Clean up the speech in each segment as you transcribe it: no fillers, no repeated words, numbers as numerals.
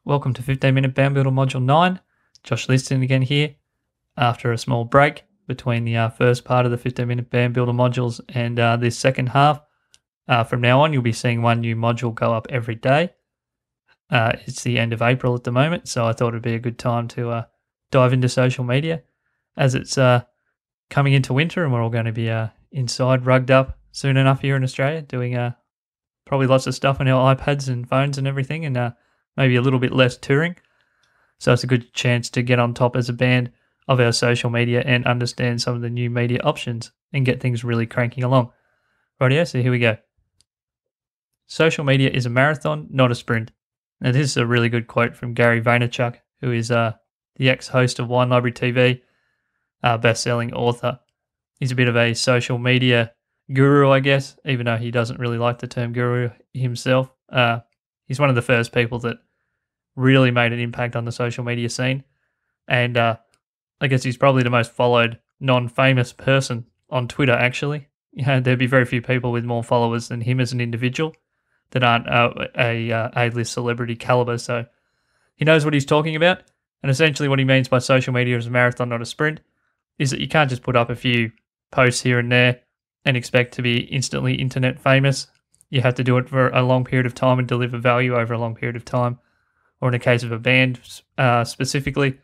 Welcome to 15-Minute Band Builder Module 9. Josh Liston again here after a small break between the first part of the 15-Minute Band Builder modules and this second half. From now on, you'll be seeing one new module go up every day. It's the end of April at the moment, so I thought it'd be a good time to dive into social media as it's coming into winter and we're all going to be inside, rugged up soon enough here in Australia, doing probably lots of stuff on our iPads and phones and everything, and maybe a little bit less touring. So it's a good chance to get on top as a band of our social media and understand some of the new media options and get things really cranking along. Rightio, so here we go. Social media is a marathon, not a sprint. Now this is a really good quote from Gary Vaynerchuk, who is the ex-host of Wine Library TV, best-selling author. He's a bit of a social media guru, I guess, even though he doesn't really like the term guru himself. He's one of the first people that really made an impact on the social media scene. And I guess he's probably the most followed non-famous person on Twitter, actually. There'd be very few people with more followers than him as an individual that aren't a A-list celebrity caliber. So he knows what he's talking about. And essentially what he means by social media as a marathon, not a sprint, is that you can't just put up a few posts here and there and expect to be instantly internet famous. You have to do it for a long period of time and deliver value over a long period of time. Or in the case of a band specifically,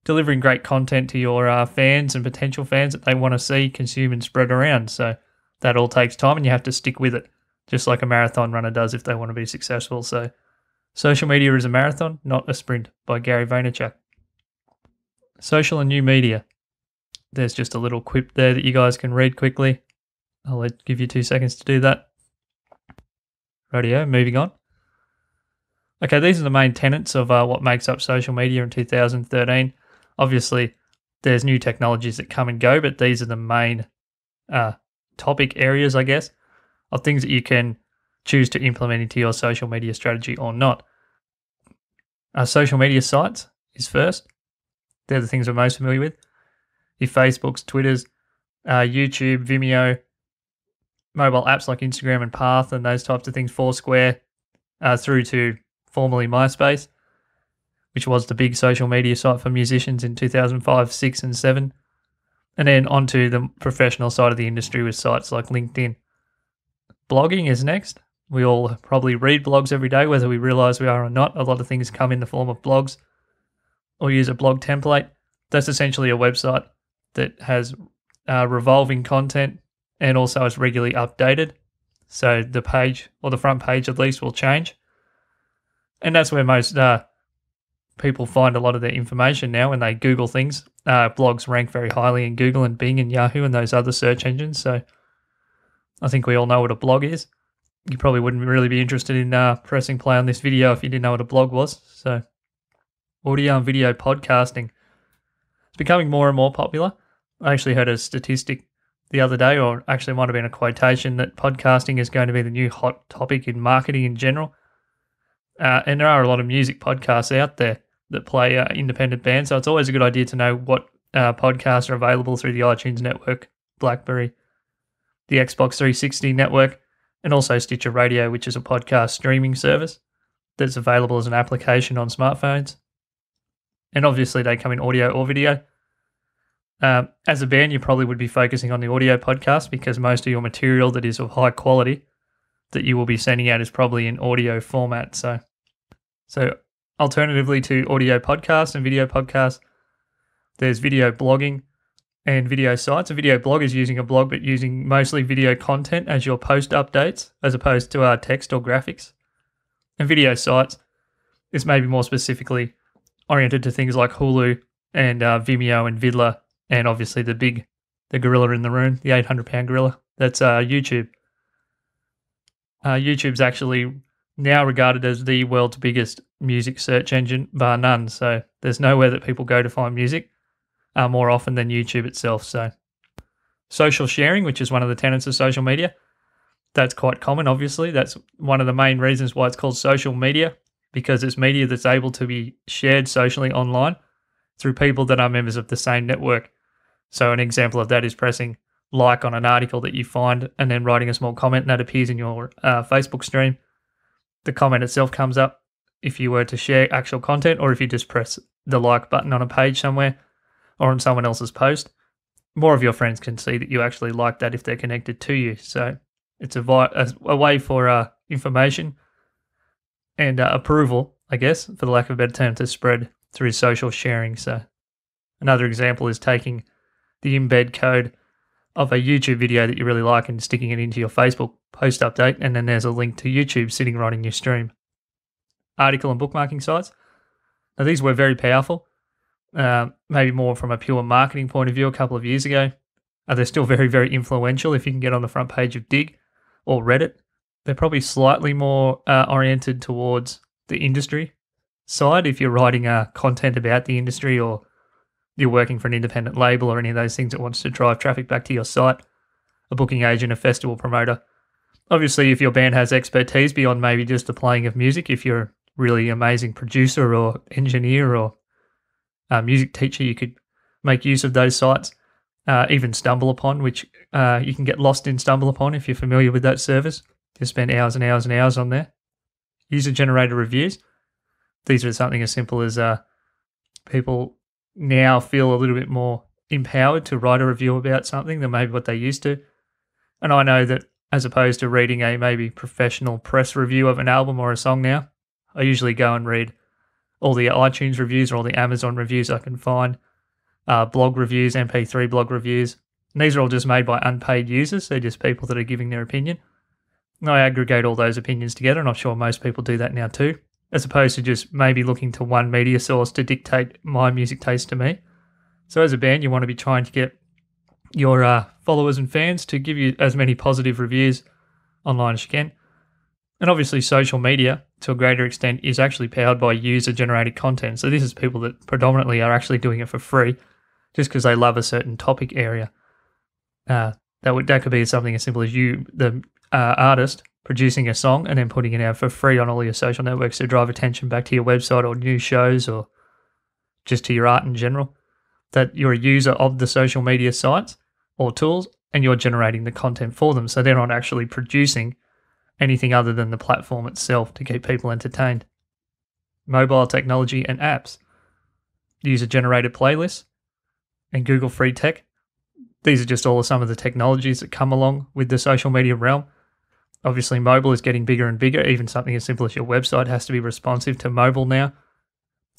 delivering great content to your fans and potential fans that they want to see, consume and spread around. So that all takes time and you have to stick with it, just like a marathon runner does if they want to be successful. So social media is a marathon, not a sprint, by Gary Vaynerchuk. Social and new media. There's just a little quip there that you guys can read quickly. I'll give you 2 seconds to do that. Radio, moving on. Okay, these are the main tenets of what makes up social media in 2013. Obviously, there's new technologies that come and go, but these are the main topic areas, I guess, of things that you can choose to implement into your social media strategy or not. Social media sites is first. They're the things we're most familiar with. Your Facebooks, Twitters, YouTube, Vimeo, mobile apps like Instagram and Path and those types of things, Foursquare, through to formerly MySpace, which was the big social media site for musicians in 2005, 6 and 7. And then onto the professional side of the industry with sites like LinkedIn. Blogging is next. We all probably read blogs every day, whether we realize we are or not. A lot of things come in the form of blogs or use a blog template. That's essentially a website that has revolving content and also is regularly updated. So the page, or the front page at least, will change. And that's where most people find a lot of their information now when they Google things. Blogs rank very highly in Google and Bing and Yahoo and those other search engines. So I think we all know what a blog is. You probably wouldn't really be interested in pressing play on this video if you didn't know what a blog was. So audio and video podcasting. It's becoming more and more popular. I actually heard a statistic the other day, or actually might have been a quotation, that podcasting is going to be the new hot topic in marketing in general. And there are a lot of music podcasts out there that play independent bands, so it's always a good idea to know what podcasts are available through the iTunes network, BlackBerry, the Xbox 360 network, and also Stitcher Radio, which is a podcast streaming service that's available as an application on smartphones. And obviously they come in audio or video. As a band, you probably would be focusing on the audio podcast because most of your material that is of high quality that you will be sending out is probably in audio format. So alternatively to audio podcasts and video podcasts, there's video blogging and video sites. A video blog is using a blog but using mostly video content as your post updates as opposed to text or graphics. And video sites is maybe more specifically oriented to things like Hulu and Vimeo and Vidler, and obviously the gorilla in the room, the 800-pound gorilla, that's YouTube. YouTube's actually now regarded as the world's biggest music search engine, bar none. So there's nowhere that people go to find music more often than YouTube itself. So social sharing, which is one of the tenets of social media, that's quite common, obviously. That's one of the main reasons why it's called social media, because it's media that's able to be shared socially online through people that are members of the same network. So an example of that is pressing like on an article that you find and then writing a small comment, and that appears in your Facebook stream. The comment itself comes up if you were to share actual content, or if you just press the like button on a page somewhere or on someone else's post, more of your friends can see that you actually like that if they're connected to you. So it's a way for information and approval, I guess, for the lack of a better term, to spread through social sharing. So another example is taking the embed code of a YouTube video that you really like and sticking it into your Facebook post update, and then there's a link to YouTube sitting right in your stream. Article and bookmarking sites. Now, these were very powerful, maybe more from a pure marketing point of view a couple of years ago. They're still very, very influential if you can get on the front page of Dig or Reddit. They're probably slightly more oriented towards the industry side if you're writing content about the industry, or you're working for an independent label or any of those things that wants to drive traffic back to your site, a booking agent, a festival promoter. Obviously, if your band has expertise beyond maybe just the playing of music, if you're a really amazing producer or engineer or music teacher, you could make use of those sites. Even StumbleUpon, which you can get lost in StumbleUpon if you're familiar with that service. You spend hours and hours and hours on there. User-generated reviews. These are something as simple as people now feel a little bit more empowered to write a review about something than maybe what they used to. And I know that as opposed to reading a maybe professional press review of an album or a song now, I usually go and read all the iTunes reviews or all the Amazon reviews I can find, blog reviews, MP3 blog reviews. And these are all just made by unpaid users. They're just people that are giving their opinion. And I aggregate all those opinions together, and I'm sure most people do that now too, as opposed to just maybe looking to one media source to dictate my music taste to me. So as a band, you want to be trying to get your followers and fans to give you as many positive reviews online as you can. And obviously social media, to a greater extent, is actually powered by user-generated content. So this is people that predominantly are actually doing it for free just because they love a certain topic area. That could be something as simple as you, the artist, producing a song and then putting it out for free on all your social networks to drive attention back to your website or new shows or just to your art in general. That you're a user of the social media sites or tools and you're generating the content for them. So they're not actually producing anything other than the platform itself to keep people entertained. Mobile technology and apps. User-generated playlists and Google Free Tech. These are just all of some of the technologies that come along with the social media realm. Obviously, mobile is getting bigger and bigger. Even something as simple as your website has to be responsive to mobile now.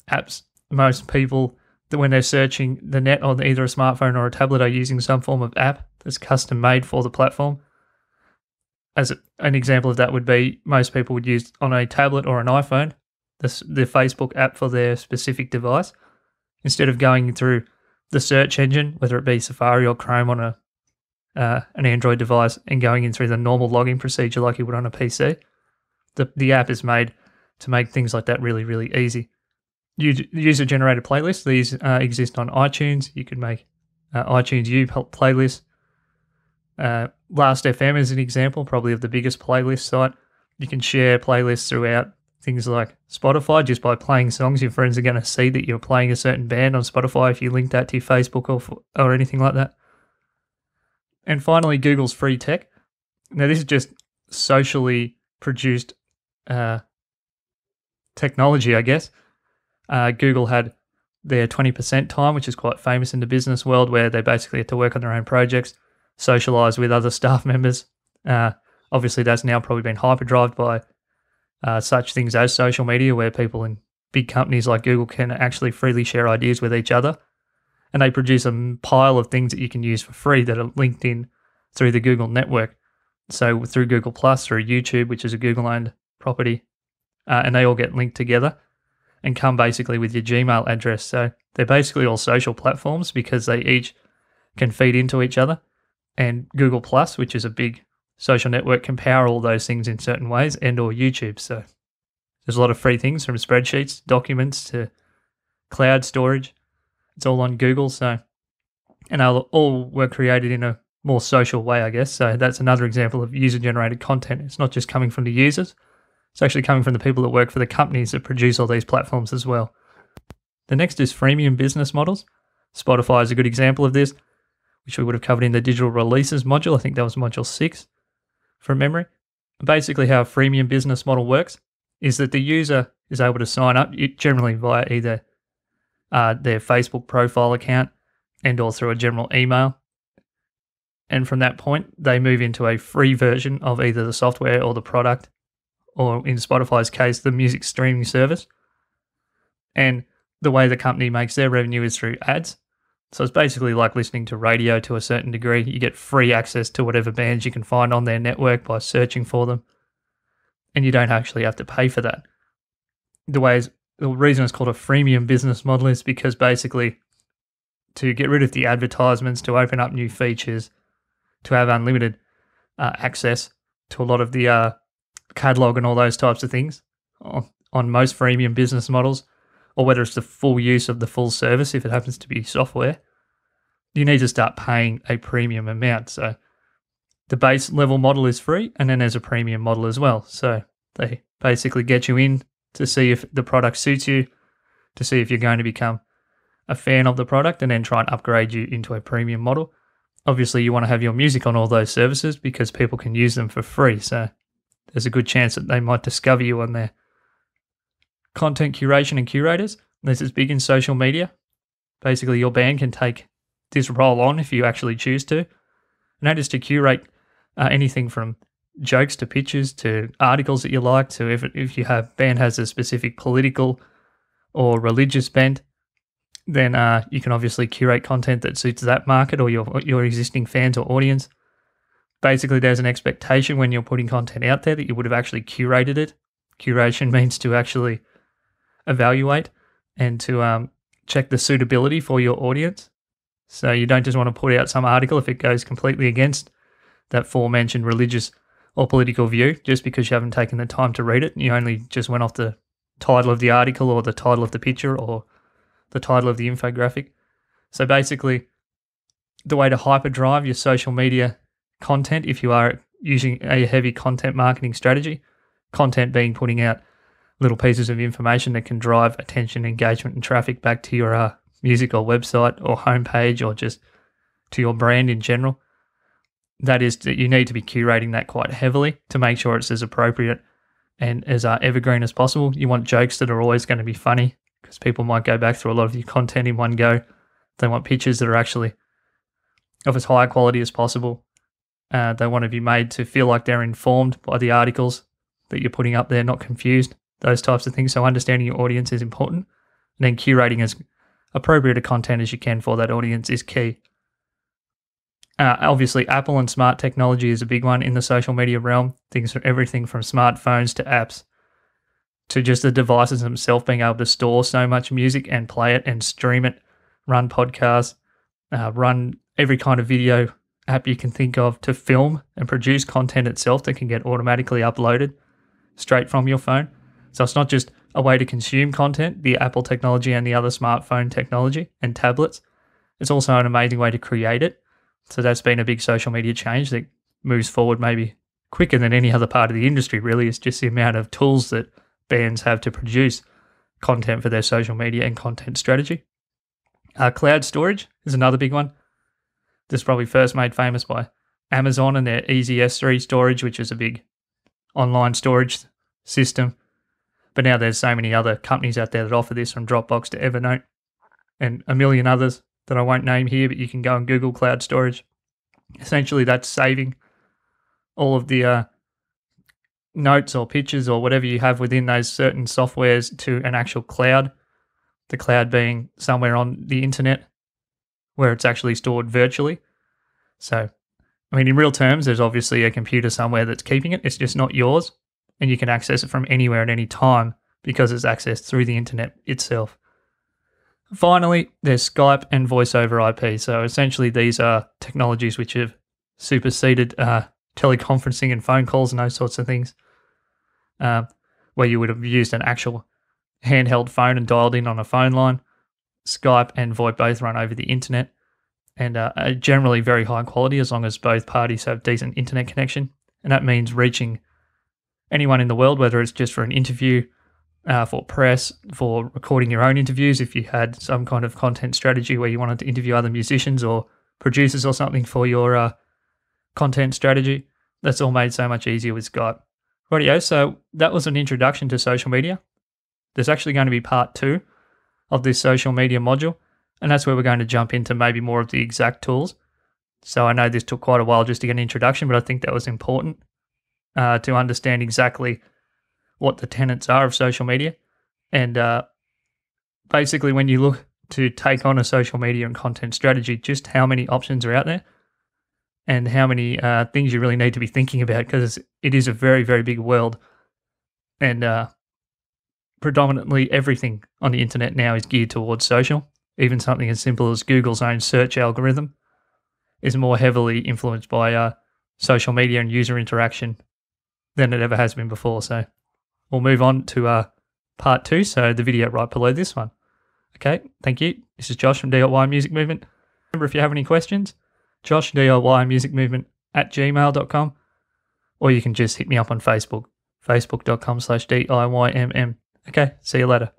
Apps. Most people, when they're searching the net on either a smartphone or a tablet, are using some form of app that's custom made for the platform. As an example of that would be, most people would use on a tablet or an iPhone the Facebook app for their specific device. Instead of going through the search engine, whether it be Safari or Chrome on an Android device, and going in through the normal login procedure like you would on a PC, the app is made to make things like that really, really easy. User-generated playlists, these exist on iTunes. You can make iTunes U playlists. Last.fm is an example, probably of the biggest playlist site. You can share playlists throughout things like Spotify. Just by playing songs, your friends are going to see that you're playing a certain band on Spotify if you link that to your Facebook or anything like that. And finally, Google's Free Tech. Now, this is just socially produced technology, I guess. Google had their 20% time, which is quite famous in the business world, where they basically had to work on their own projects, socialize with other staff members. Obviously, that's now probably been hyperdrived by such things as social media, where people in big companies like Google can actually freely share ideas with each other. And they produce a pile of things that you can use for free that are linked in through the Google network. So through Google+, through YouTube, which is a Google-owned property, and they all get linked together and come basically with your Gmail address. So they're basically all social platforms because they each can feed into each other. And Google+, which is a big social network, can power all those things in certain ways, and or YouTube. So there's a lot of free things, from spreadsheets, documents, to cloud storage. It's all on Google. So, and all were created in a more social way, I guess. So that's another example of user-generated content. It's not just coming from the users. It's actually coming from the people that work for the companies that produce all these platforms as well. The next is freemium business models. Spotify is a good example of this, which we would have covered in the digital releases module. I think that was module 6 from memory. Basically, how a freemium business model works is that the user is able to sign up, generally via either their Facebook profile account and or through a general email. And from that point, they move into a free version of either the software or the product, or in Spotify's case, the music streaming service. And the way the company makes their revenue is through ads. So it's basically like listening to radio to a certain degree. You get free access to whatever bands you can find on their network by searching for them, and you don't actually have to pay for that. The reason it's called a freemium business model is because basically to get rid of the advertisements, to open up new features, to have unlimited access to a lot of the catalog and all those types of things on most freemium business models, or whether it's the full use of the full service, if it happens to be software, you need to start paying a premium amount. So the base level model is free, and then there's a premium model as well. So they basically get you in to see if the product suits you, to see if you're going to become a fan of the product, and then try and upgrade you into a premium model. Obviously, you want to have your music on all those services because people can use them for free. So there's a good chance that they might discover you on their content curation and curators. This is big in social media. Basically, your band can take this role on if you actually choose to. And that is to curate anything from jokes to pictures to articles that you like, to if you have band has a specific political or religious bent, then you can obviously curate content that suits that market or your existing fans or audience. Basically, there's an expectation when you're putting content out there that you would have actually curated it. Curation means to actually evaluate and to check the suitability for your audience. So you don't just want to put out some article if it goes completely against that aforementioned religious or political view just because you haven't taken the time to read it. You only just went off the title of the article or the title of the picture or the title of the infographic. So basically, the way to hyperdrive your social media content, if you are using a heavy content marketing strategy, content being putting out little pieces of information that can drive attention, engagement, and traffic back to your music or website or homepage or just to your brand in general, that is that you need to be curating that quite heavily to make sure it's as appropriate and as evergreen as possible. You want jokes that are always going to be funny because people might go back through a lot of your content in one go. They want pictures that are actually of as high quality as possible. They want to be made to feel like they're informed by the articles that you're putting up there, not confused, those types of things. So understanding your audience is important. And then curating as appropriate a content as you can for that audience is key. Obviously, Apple and smart technology is a big one in the social media realm. Everything from smartphones to apps to just the devices themselves being able to store so much music and play it and stream it, run podcasts, run every kind of video app you can think of to film and produce content itself that can get automatically uploaded straight from your phone. So it's not just a way to consume content, the Apple technology and the other smartphone technology and tablets. It's also an amazing way to create it. So that's been a big social media change that moves forward maybe quicker than any other part of the industry, really. It's just the amount of tools that bands have to produce content for their social media and content strategy. Cloud storage is another big one. This is probably first made famous by Amazon and their Easy S3 storage, which is a big online storage system. But now there's so many other companies out there that offer this, from Dropbox to Evernote and a million others that I won't name here, but you can go and Google cloud storage. Essentially, that's saving all of the notes or pictures or whatever you have within those certain softwares to an actual cloud, the cloud being somewhere on the internet where it's actually stored virtually. So, I mean, in real terms, there's obviously a computer somewhere that's keeping it. It's just not yours, and you can access it from anywhere at any time because it's accessed through the internet itself. Finally, there's Skype and voice over IP. So essentially these are technologies which have superseded teleconferencing and phone calls and those sorts of things, where you would have used an actual handheld phone and dialed in on a phone line. Skype and VoIP both run over the internet and are generally very high quality as long as both parties have decent internet connection. And that means reaching anyone in the world, whether it's just for an interview, for press, for recording your own interviews, if you had some kind of content strategy where you wanted to interview other musicians or producers or something for your content strategy. That's all made so much easier with Skype. Rightio, so that was an introduction to social media. there's actually going to be part 2 of this social media module, and that's where we're going to jump into maybe more of the exact tools. So I know this took quite a while just to get an introduction, but I think that was important to understand exactly what the tenets are of social media. And basically, when you look to take on a social media and content strategy, just how many options are out there and how many things you really need to be thinking about, because it is a very, very big world. And predominantly everything on the internet now is geared towards social. Even something as simple as Google's own search algorithm is more heavily influenced by social media and user interaction than it ever has been before. So we'll move on to part 2, so the video right below this one. Okay, thank you. This is Josh from DIY Music Movement. Remember, if you have any questions, Josh, DIYmusicmovement@gmail.com, or you can just hit me up on Facebook, facebook.com/DIYMM. Okay, see you later.